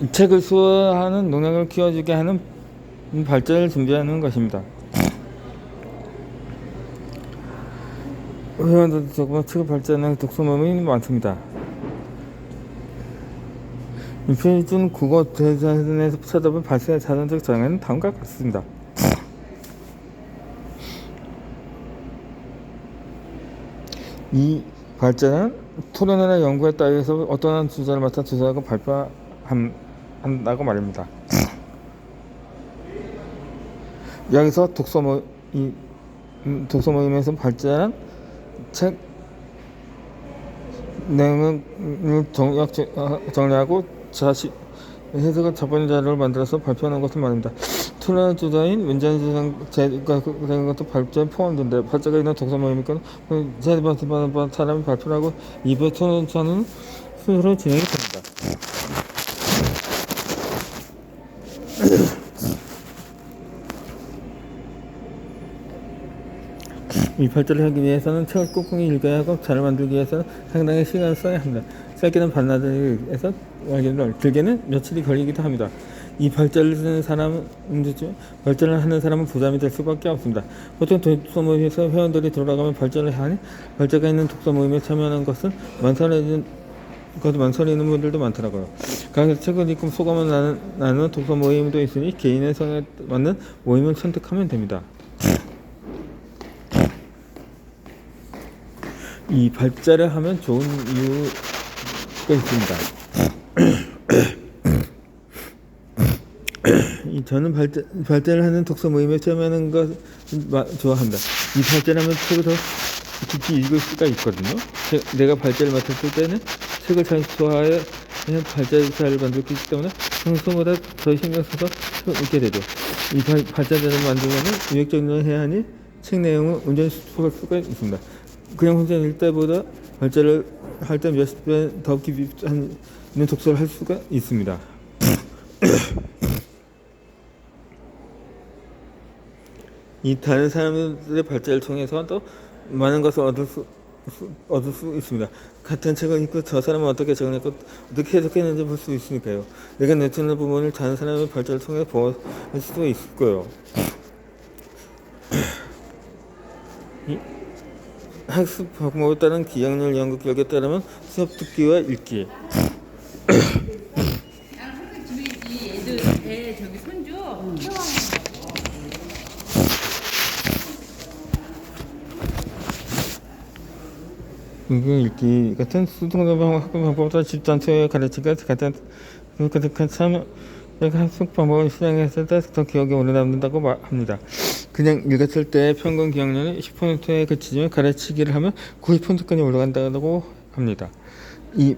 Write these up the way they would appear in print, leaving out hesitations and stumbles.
이 책을 수호하는 농약을 키워주게 하는 발전을 준비하는 것입니다. 회원들도 조그만 책을 발전하는 독서 모임이 많습니다. 표준 국어 대전에서 찾아본 발전의 자전적 장애는 다음과 같습니다. 이 발전은 토론이나 연구에 따라서 어떠한 주제를 맡아 주제하고 발표한다고 말입니다. 여기서 독서 모임에서 발전한 책 내용을 정리하고 해석을 자본 자료를 만들어서 발표하는 것을 말합니다. 토론의 주자인 문제는 제가 그런 것도 발전에 포함된다. 발전가 있는 독서 모임이니까 사람이 발표를 하고 2부 토론차는 순서로 진행이 됩니다. 이 발전을 하기 위해서는 책을 꼼꼼히 읽어야 하고 잘 만들기 위해서는 상당히 시간을 써야 합니다. 짧게는 반나절에서 길게는 며칠이 걸리기도 합니다. 이 발전을 쓰는 사람은 발전을 하는 사람은 부담이 될 수밖에 없습니다. 보통 독서 모임에서 회원들이 돌아가면 발전을 하니 발전가 있는 독서 모임에 참여하는 것은 망설이는 분들도 많더라고요. 그래서 책을 읽고 소감을 나누는 독서 모임도 있으니 개인의 성에 맞는 모임을 선택하면 됩니다. 이 발자를 하면 좋은 이유가 있습니다. 저는 발자를 하는 독서 모임에 참여하는 것을 좋아합니다. 이 발자를 하면 책을 더 깊이 읽을 수가 있거든요. 내가 발자를 맡았을 때는 책을 잘 소화해 발자를 잘 만들기 때문에 평소보다 더 신경 써서 책을 읽게 되죠. 이 발자를 만들려면 유익적으로 해야 하니 책 내용을 온전히 수록할 수가 있습니다. 그냥 혼자 읽을 때보다 발자를 할 때 몇십 배 더 깊이 있는 독서를 할 수가 있습니다. 이 다른 사람들의 발자를 통해서도 많은 것을 얻을 수 있습니다. 같은 책을 읽고 저 사람은 어떻게 적었고 어떻게 해석했는지 볼 수 있으니까요. 내가 내쫓는 부분을 다른 사람의 발자를 통해 보할 수도 있을 거예요. 학습 방법에 따른 기억력 연구 결과에 따르면 수업 듣기와 읽기. 애들 애 저기 손주 읽기 같은 수동적 학습 방법보다 집단체의 가르치기가 같은 참 학습 방법을 실행했을 때 더 기억에 오래 남는다고 합니다. 그냥 읽었을 때 평균 기억력은 10%에 그치지만 가르치기를 하면 90%까지 올라간다고 합니다. 이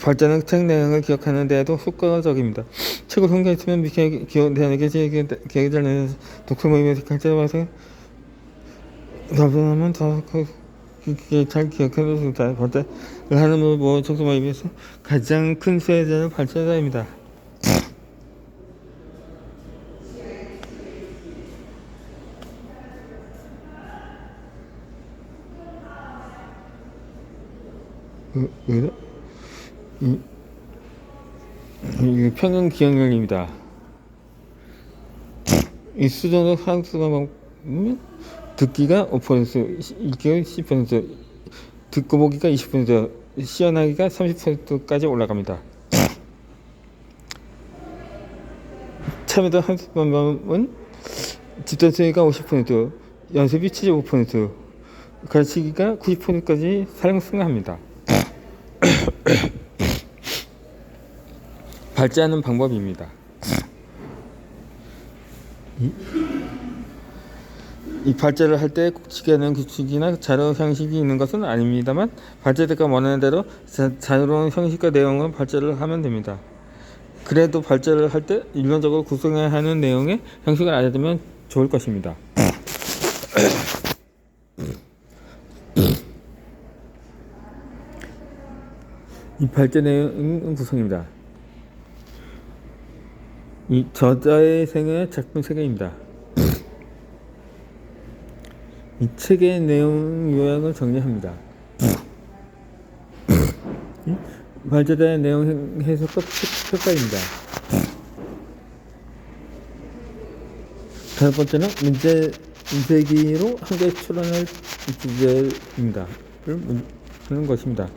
발전은 책 내용을 기억하는 데에도 효과적입니다. 책을 혼자있으면 기억이 잘 나는 독서 모임에서 각자 와서 답변하면 더 잘 기억해둘 수 있다. 발전을 하는 독서 모임에서 가장 큰 수혜자는 발전자입니다. 평균 기억력입니다. 이 수동적 학습 방법은 듣기가 5%, 읽기가 10%, 듣고 보기가 20%, 시연하기가 30%까지 올라갑니다. 참여도 학습 방법은 집단 수행가 50%, 연습이 75%, 가르치기가 90%까지 사용합니다. 발전하는 방법입니다. 이 발자를 할 때 꼭 지켜야 하는 규칙이나 자료 형식이 있는 것은 아닙니다만 발자대가 원하는 대로 자유로운 형식과 내용을 발자를 하면 됩니다. 그래도 발자를 할 때 일반적으로 구성해야 하는 내용의 형식을 알려두면 좋을 것입니다. 이 발자 내용 구성입니다. 이 저자의 생애, 작품 세계입니다. 이 책의 내용 요약을 정리합니다. 발제자의 내용 해석과 평가입니다. 다섯 번째는 문제기로 한 개 출원할 주제입니다. 는 것입니다.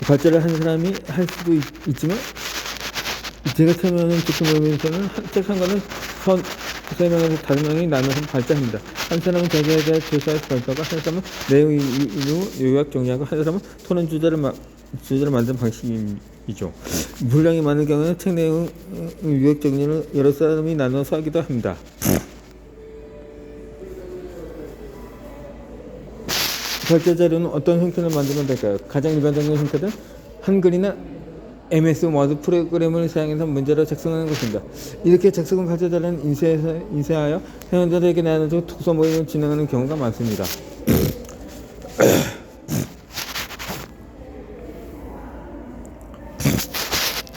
발제를 한 사람이 할 수도 있지만 제가 참여하는 도쿄모임에서는 책 한 권은 세 명에서 다섯 명이 나눠서 발제합니다. 한 사람은 자기에 대해 조사해서 발표하고, 한 사람은 내용 요약 정리하고, 한 사람은 토론 주제를 만드는 방식이죠. 분량이 많은 경우에는 책 내용 요약 정리를 여러 사람이 나눠서 하기도 합니다. 발제 자료는 어떤 형태로 만들면 될까요? 가장 일반적인 형태는 한글이나 MS 워드 프로그램을 사용해서 문제를 작성하는 것입니다. 이렇게 작성한 발제 자료는 인쇄하여 회원들에게 나눠주고 독서 모임을 진행하는 경우가 많습니다.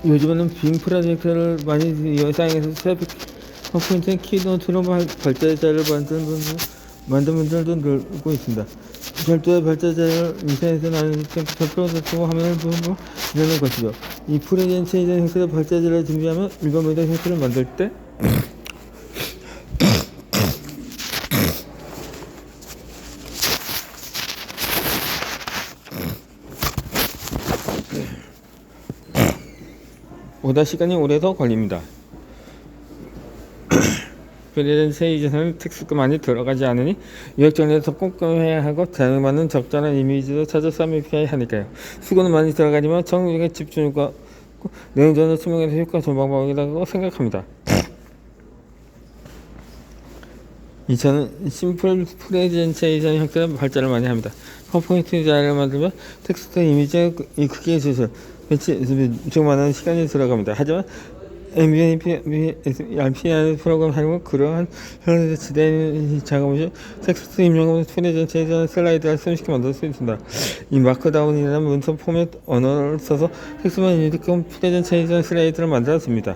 요즘에는 빙 프로젝트를 많이 사용해서 파워포인트 키노트로 발제 자료를 만든 분들도 늘고 있습니다. 별도의 발제 자료를 인쇄해서 나누는 프로젝트와 화면을 보고 이러는 것이죠. 이 프레젠테이션 형태의 발제 자료를 준비하면 읽어보다 형태를 만들 때 보다 시간이 오래 더 걸립니다. 프레젠테이션은 텍스트가 많이 들어가지 않으니 요약 정리에서 꼼꼼히 해야 하고 자료만은 적절한 이미지도 찾아 삽입해야 하니까요. 수고는 많이 들어가지만 정리에 집중과 내용 전을 수명에서 효과 좋은 방법이라고 생각합니다. 저는 심플 프레젠테이션 형태의 발제를 많이 합니다. 파워포인트 자료를 만들면 텍스트 이미지의 크기의 조절, 배치, 많은 시간이 들어갑니다. 하지만 RPR 프로그램 사용은 그러한 현재 지대인 작업을 텍스트 입력으로 프레젠테이션 슬라이드를 손쉽게 만들 수 있습니다. 이 마크다운이라는 문서 포맷 언어를 써서 텍스트만 입력한 프레젠테이션 슬라이드를 만들었습니다.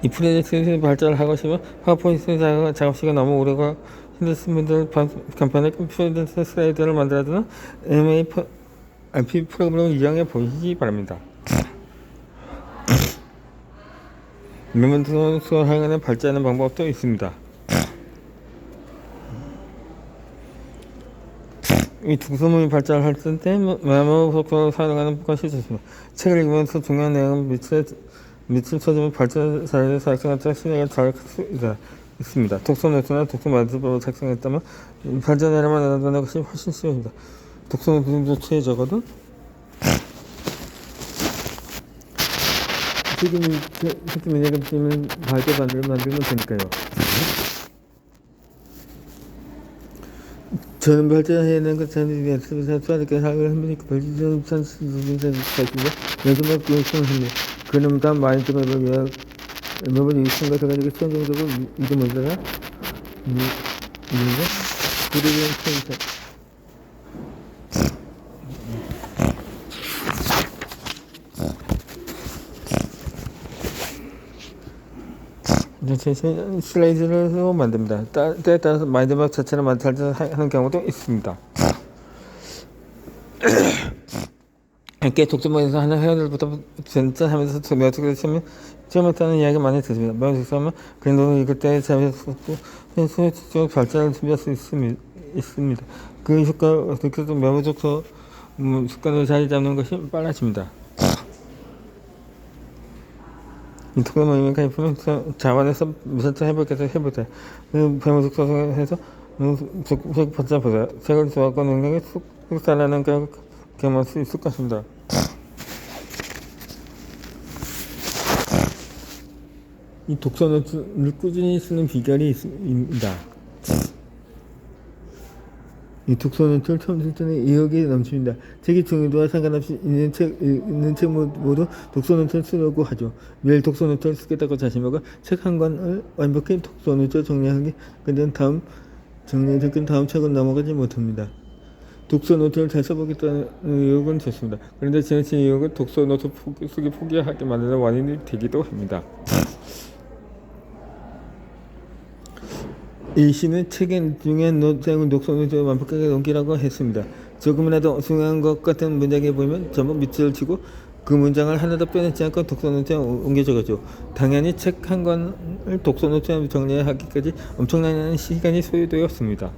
이 프레젠테이션 발전을 하고 싶으면 파워포인트 작업 시간 너무 오래가 힘드신 분들 간편하게 프레젠테이션 슬라이드를 만들어두는 MARP 프로그램을 이용해 보시기 바랍니다. 메모를 수행하는 발제하는 방법도 있습니다. 이 독서모임 발제를 할 때 메모 속도를 사용하는 것이 좋습니다. 책을 읽으면서 중요한 내용을 밑을 쳐주면 발제 자료를 작성할 때 신뢰가 잘 수 있습니다. 독서 노트나 독서 만들법을 작성했다면 발제 자료만 나눠두는 것이 훨씬 쉬워집니다. 독서 노트에 적어도 지금 만약에 보시면 발제 만들면 되니까요. 저는 발제해낸 것 저는 수학에 사용을 합니다. 발제는 산수분산 사실과 요즘에 구성합니다. 그럼 다음 마인드맵을 매번 유익한 것을 가지고 최종적으로 이게 뭔가가 이거 부르는 컨셉. 슬라이드를 만듭니다. 때에 따라서 마인드맵 자체를 하는 경우도 있습니다. 함께 독서모임에서 하는 회원들부터 진짜 하면서 매우특히 처음부터는 이야기 많이 듣습니다. 매우특하면 그림도 읽을 때 재미있었고 수학적 발전을 준비할 수 있습니다. 그 효과 그래도 매우적 습관을 자리 잡는 것이 빨라집니다. 이 독서모임을 가입하면 자원에서 미션을 해보세요. 배우적 소송에서 책 받아보세요. 책을 좋아하고 능력이 쑥 달라는 경험할 수 있을 것입니다. 이 독서 노트를 꾸준히 쓰는 비결이 있습니다. 이 독서 노트를 처음 쓸 때는 의욕이 넘칩니다. 책의 중요도와 상관없이 있는 책 모두 독서 노트를 쓰려고 하죠. 매일 독서 노트를 쓰겠다고 자신하고 책 한 권을 완벽히 독서 노트로 정리하기 근데 다음 책은 넘어가지 못합니다. 독서 노트를 잘 써보겠다는 의욕은 좋습니다. 그런데 지나친 의욕은 독서 노트 쓰기 포기하게 만드는 원인이 되기도 합니다. 이 시는 책의 중요한 내용을 독서노트에 완벽하게 넘기라고 했습니다. 조금이라도 중요한 것 같은 문장이 보이면 전부 밑줄을 치고 그 문장을 하나도 빼놓지 않고 독서노트에 옮겨 적어줘. 당연히 책 한 권을 독서노트에 정리하기까지 엄청난 시간이 소요되었습니다.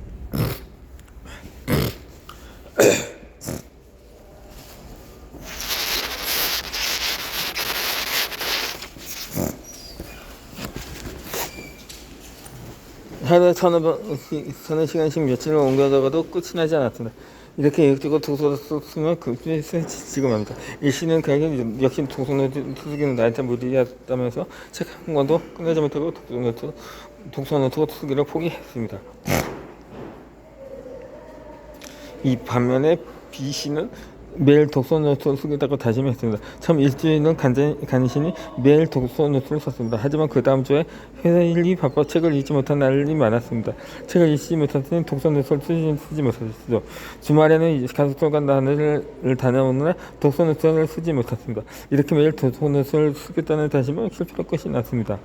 하루에 서너 시간씩 며칠을 옮겨다가도 끝이 나지 않았습니다. 이렇게 이것저것 독서를 쓰면 그에서 지금 합니다. 이 시는 그에게 역시 독서노트 쓰기는 나한테 무리였다면서 책 한 권도 끝내지 못하고 독서노트 쓰기를 포기했습니다. 이 반면에 B 씨는 매일 독서노트를 쓰겠다고 다짐했습니다. 처음 일주일은 간신히 매일 독서노트를 썼습니다. 하지만 그 다음 주에 회사 일이 바빠 책을 읽지 못한 날이 많았습니다. 책을 읽지 못했으니 독서노트를 쓰지 못했죠. 주말에는 가족들과 나들이를 다녀오느라 독서노트를 쓰지 못했습니다. 이렇게 매일 독서노트를 쓰겠다는 다짐은 실패로 끝이 났습니다.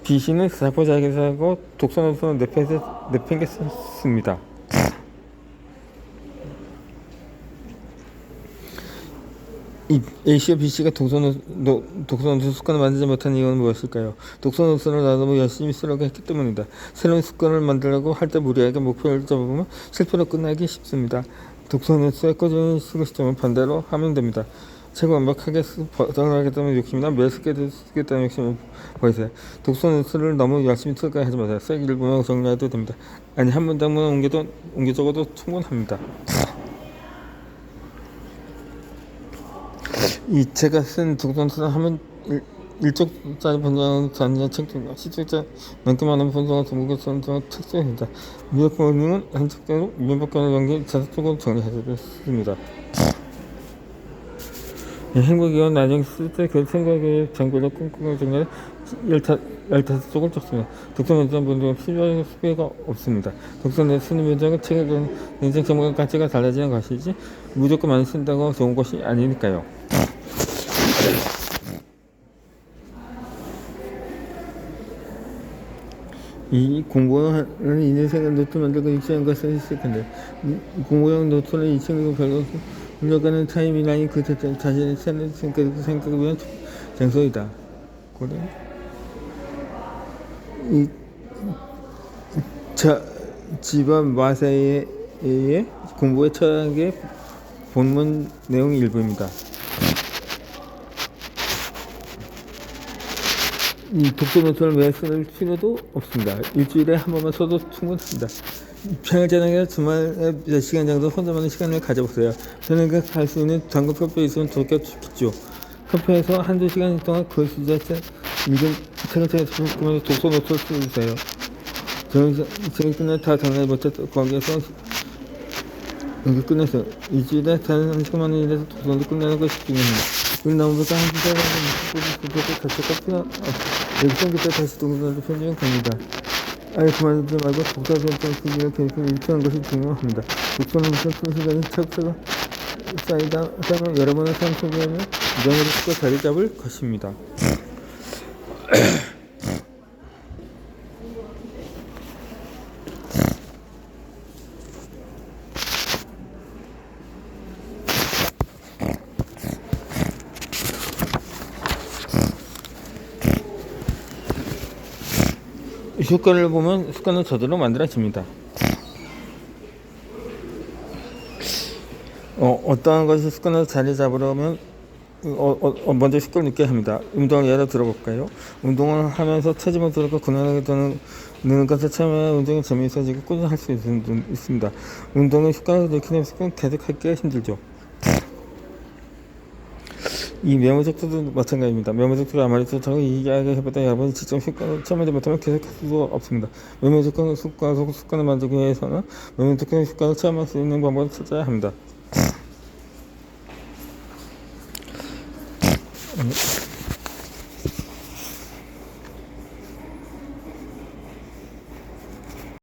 B 씨는 자포자기하고 독서노트를 내팽개쳤습니다. 이 A씨와 B씨가 독서노트 습관을 만들지 못한 이유는 무엇일까요? 독서노트를 나도 열심히 쓰려고 했기 때문입니다. 새로운 습관을 만들려고 할 때 무리하게 목표를 잡으면 실패로 끝나기 쉽습니다. 독서노트에 꾸준히 쓰고 싶으면 반대로 하면 됩니다. 책을 완벽하게 저장하겠다는 욕심이나 매일 쓰겠다는 욕심을 버리세요. 독서노트를 너무 열심히 쓸까 하지 마세요. 책 일부만 정리해도 됩니다. 아니 한 문장만 옮겨 적어도 충분합니다. 이 제가 쓴 독서노트를 하면 일쪽짜리 본장은 잔여 책 중 10쪽짜리 넘게 많은 본장을 전국에 쓰는 책 쓰입니다. 미역본은 한쪽으로 미역본을 연기 자석적으로 정리해드렸습니다. 행복이와 나중에 쓸 때 그 생각의 장비를 꼼꼼하게 정리해 15쪽을 적습니다. 독서노트 본장은 필요한 수배가 없습니다. 독서노트 쓰는 본장은 책에 대한 인생 전문가 가치가 달라지는 것이지 무조건 많이 쓴다고 좋은 것이 아니니까요. 이 공부하는 인생의 노트 만들고 익시한 것은 시작한다. 공부용 노트는 이 친구가 별로 흘러가는 타임이라인 그 자신의 생각을 위한 장소이다. 그래? 집안 마세의 공부의 철학의 본문 내용 일부입니다. 이 독서노트를 매일 쓸 필요도 없습니다. 일주일에 한 번만 써도 충분합니다. 평일 저녁에 주말에 몇 시간 정도 혼자만의 시간을 가져보세요. 저녁에 갈 수 있는 단골 카페에 있으면 좋겠죠. 카페에서 한두 시간 동안 그 주제에 읽은 책을 찾아보면 독서노트를 써주세요. 저녁 끝날 다 정리해 못해서 거기에서 여기 끝냈어요. 일주일에 단 1시간만 일해서 독서노트 끝내는 것이 중요합니다. 우리 나무부터 한 주제를 여기서 그때 다시 독서노트 편집은 갑니다. 아예 그만두지 말고 독서노트 쓰기를 계속 일치하는 것이 중요합니다. 독서노트 쓰는 시간이 차곡차곡 쌓이면 여러분의 삶 속에는 명예를 쓰고 자리 잡을 것입니다. 효과를 보면 습관은 저절로 만들어집니다. 어떠한 것이 습관으로 자리 잡으려면 먼저 습관을 있게 합니다. 운동을 예로 들어볼까요? 운동을 하면서 체지방 들어가 근원하게 되는 것을 처음에 운동이 재미있어지고 꾸준히 할 수 있습니다. 운동의 습관을 들이키는 습관은 계속하기가 힘들죠. 이 메모적도 마찬가지입니다. 메모적도 아무리 좋다고 이야기해보다 여러분이 직접 습관을 처음에 못하면 계속할 수 없습니다. 메모적 습관을 만들기 위해서는 메모적 습관을 체험할 수 있는 방법을 찾아야 합니다.